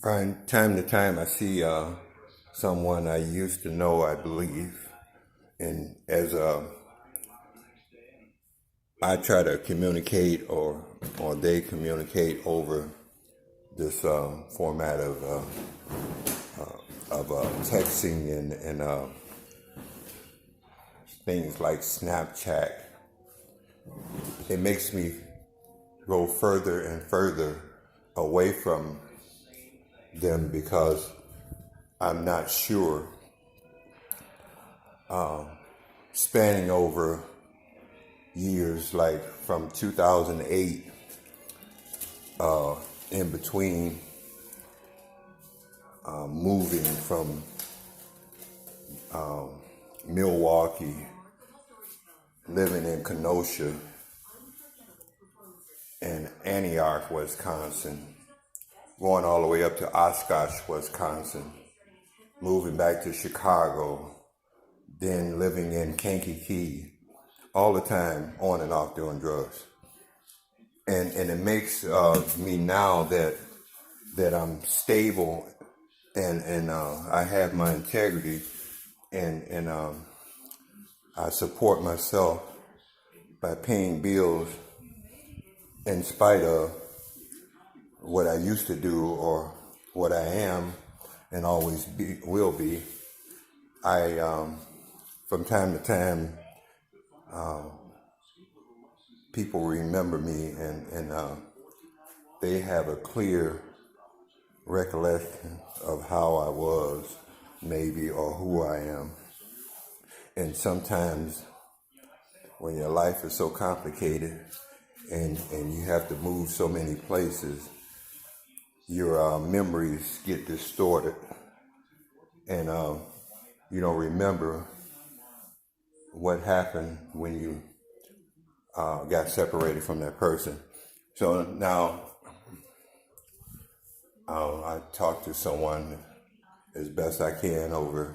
From time to time, I see someone I used to know, I believe, and as I try to communicate, or they communicate over this format of texting and things like Snapchat. It makes me go further and further away from them because I'm not sure, spanning over years, like from 2008, in between moving from Milwaukee, living in Kenosha and Antioch, Wisconsin, going all the way up to Oshkosh, Wisconsin, moving back to Chicago, then living in Kankakee, all the time on and off doing drugs. And it makes me now that I'm stable and I have my integrity and I support myself by paying bills in spite of what I used to do or what I am and always will be. I from time to time people remember me and they have a clear recollection of how I was, maybe, or who I am. And sometimes when your life is so complicated and you have to move so many places, your memories get distorted and you don't remember what happened when you got separated from that person. So now I talk to someone as best I can over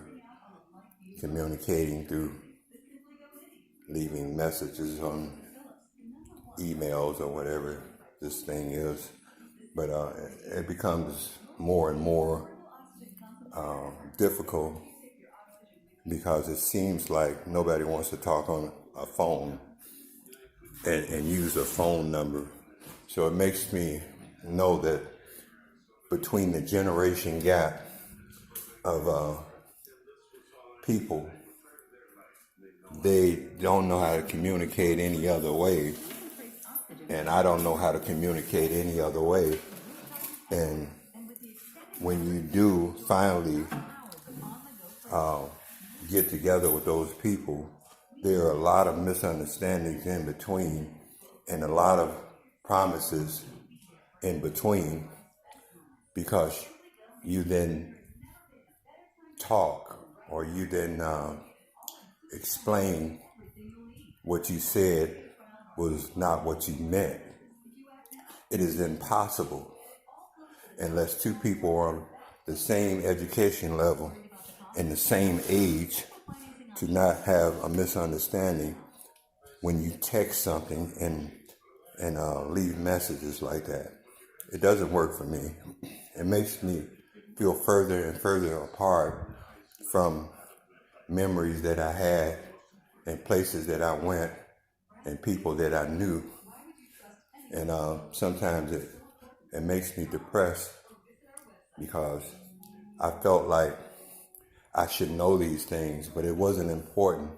communicating through leaving messages on emails or whatever this thing is. But it becomes more and more difficult because it seems like nobody wants to talk on a phone and use a phone number. So it makes me know that between the generation gap of people, they don't know how to communicate any other way, and I don't know how to communicate any other way. And when you do finally get together with those people, there are a lot of misunderstandings in between and a lot of promises in between, because you then talk or you then explain what you said was not what you meant. It is impossible unless two people are on the same education level and the same age to not have a misunderstanding when you text something and leave messages like that. It doesn't work for me. It makes me feel further and further apart from memories that I had and places that I went and people that I knew. And sometimes it makes me depressed because I felt like I should know these things, but it wasn't important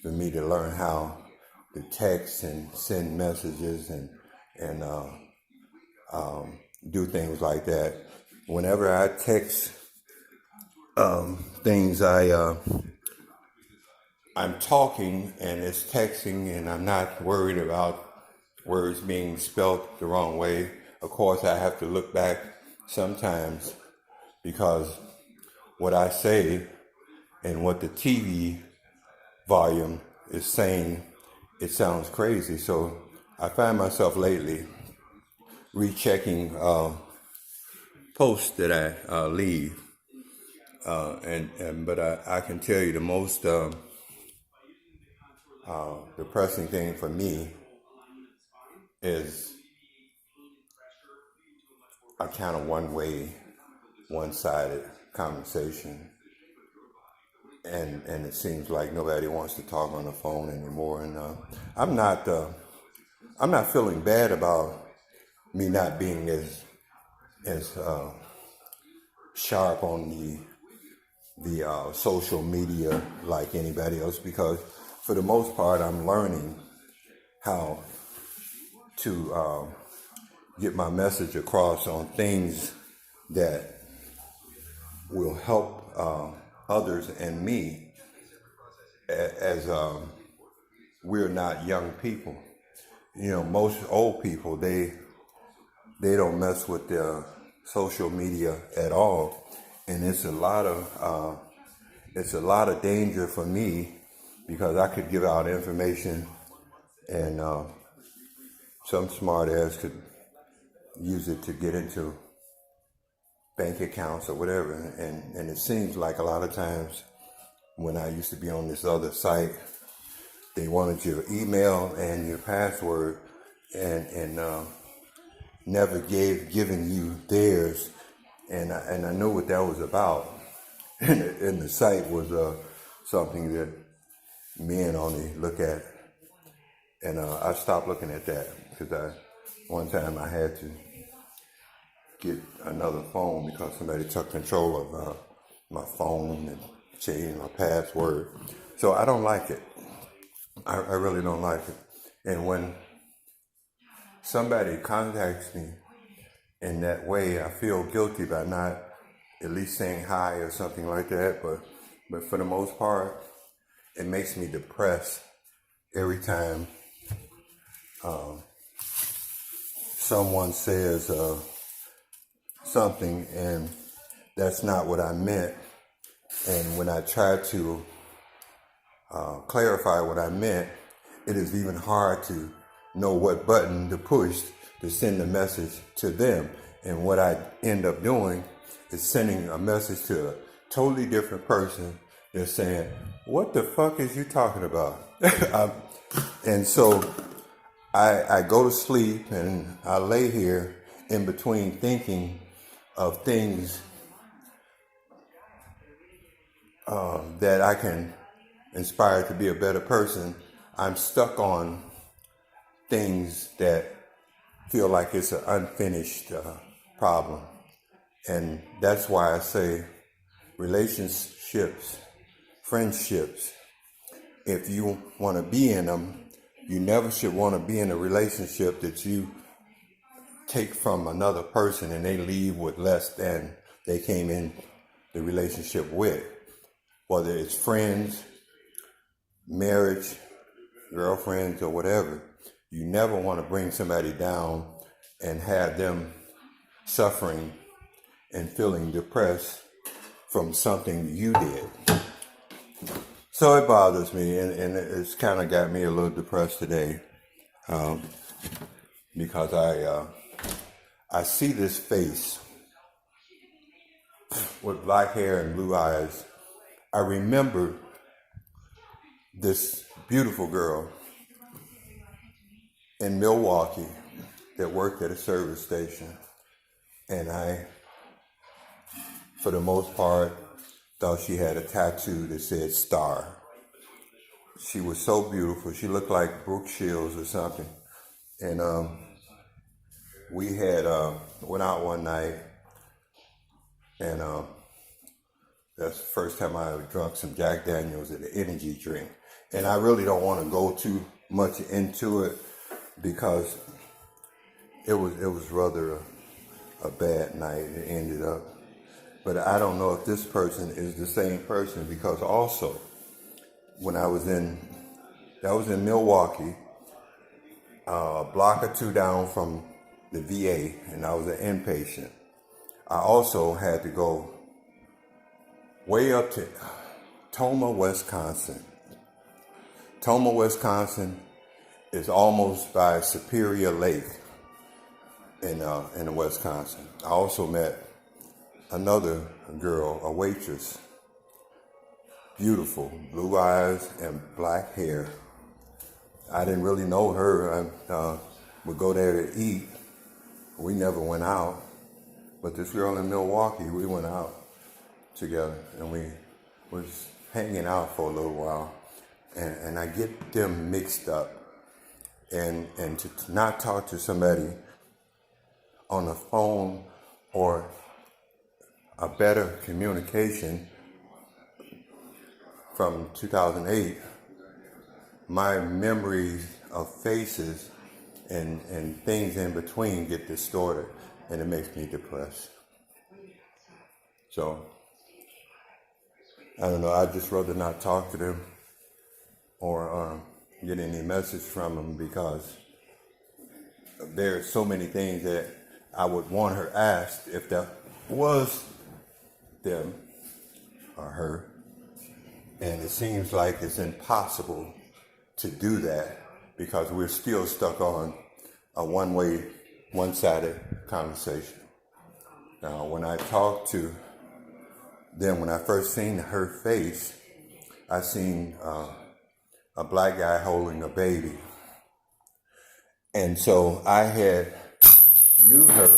for me to learn how to text and send messages and do things like that. Whenever I text things, I'm talking and it's texting, and I'm not worried about words being spelt the wrong way. Of course, I have to look back sometimes because what I say and what the TV volume is saying, it sounds crazy. So I find myself lately rechecking posts that I leave. But I can tell you the most depressing thing for me is a kind of one-way one-sided conversation, and it seems like nobody wants to talk on the phone anymore. And I'm not feeling bad about me not being as sharp on the social media like anybody else, because for the most part I'm learning how to get my message across on things that will help others and me, as we're not young people. Most old people, they don't mess with their social media at all, and it's a lot of danger for me, because I could give out information and some smart ass could use it to get into bank accounts or whatever. And it seems like a lot of times when I used to be on this other site, they wanted your email and your password and never given you theirs. And I knew what that was about. And the site was something that men only look at. And I stopped looking at that because one time I had to get another phone because somebody took control of my phone and changed my password. So I don't like it. I really don't like it. And when somebody contacts me in that way, I feel guilty by not at least saying hi or something like that. But for the most part, it makes me depressed every time someone says something and that's not what I meant. And when I try to clarify what I meant, it is even hard to know what button to push to send the message to them. And what I end up doing is sending a message to a totally different person. They're saying, "What the fuck is you talking about?" And so I go to sleep and I lay here in between thinking of things that I can inspire to be a better person. I'm stuck on things that feel like it's an unfinished problem. And that's why I say relationships, friendships, if you want to be in them, you never should want to be in a relationship that you take from another person and they leave with less than they came in the relationship with. Whether it's friends, marriage, girlfriends, or whatever, you never want to bring somebody down and have them suffering and feeling depressed from something you did. So it bothers me, and it's kind of got me a little depressed today, because I see this face with black hair and blue eyes. I remember this beautiful girl in Milwaukee that worked at a service station, and I, for the most part, thought she had a tattoo that said star. She was so beautiful. She looked like Brooke Shields or something. And we had went out one night, and that's the first time I ever drunk some Jack Daniels at an energy drink. And I really don't want to go too much into it because it was rather a bad night. It ended up. But I don't know if this person is the same person, because also when that was in Milwaukee, a block or two down from the VA, and I was an inpatient. I also had to go way up to Tomah, Wisconsin. Tomah, Wisconsin is almost by Superior Lake in Wisconsin. I also met another girl, a waitress, beautiful, blue eyes and black hair. I didn't really know her. I would go there to eat. We never went out. But this girl in Milwaukee, we went out together and we was hanging out for a little while, and I get them mixed up, and to not talk to somebody on the phone or a better communication from 2008, my memories of faces and things in between get distorted, and it makes me depressed. So, I don't know, I'd just rather not talk to them or get any message from them, because there are so many things that I would want her asked if that was them or her. And it seems like it's impossible to do that because we're still stuck on a one-way, one-sided conversation. Now, when I talked to them, when I first seen her face, I seen a black guy holding a baby. And so I had knew her.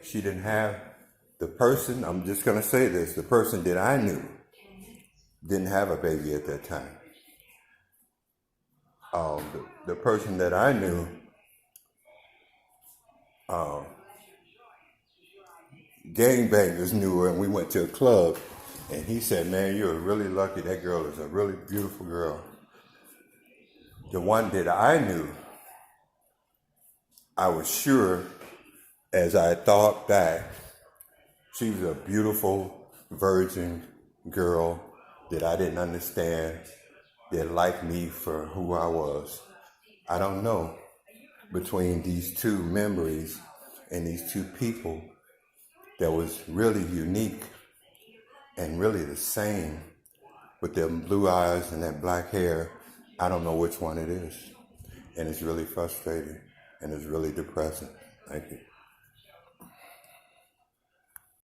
She didn't have the person, I'm just going to say this, the person that I knew didn't have a baby at that time. The person that I knew gangbangers knew her, and we went to a club, and he said, man, you're really lucky. That girl is a really beautiful girl. The one that I knew, I was sure, as I thought back, she was a beautiful virgin girl that I didn't understand, that liked me for who I was. I don't know, between these two memories and these two people, that was really unique and really the same, with them blue eyes and that black hair. I don't know which one it is. And it's really frustrating, and it's really depressing. Thank you.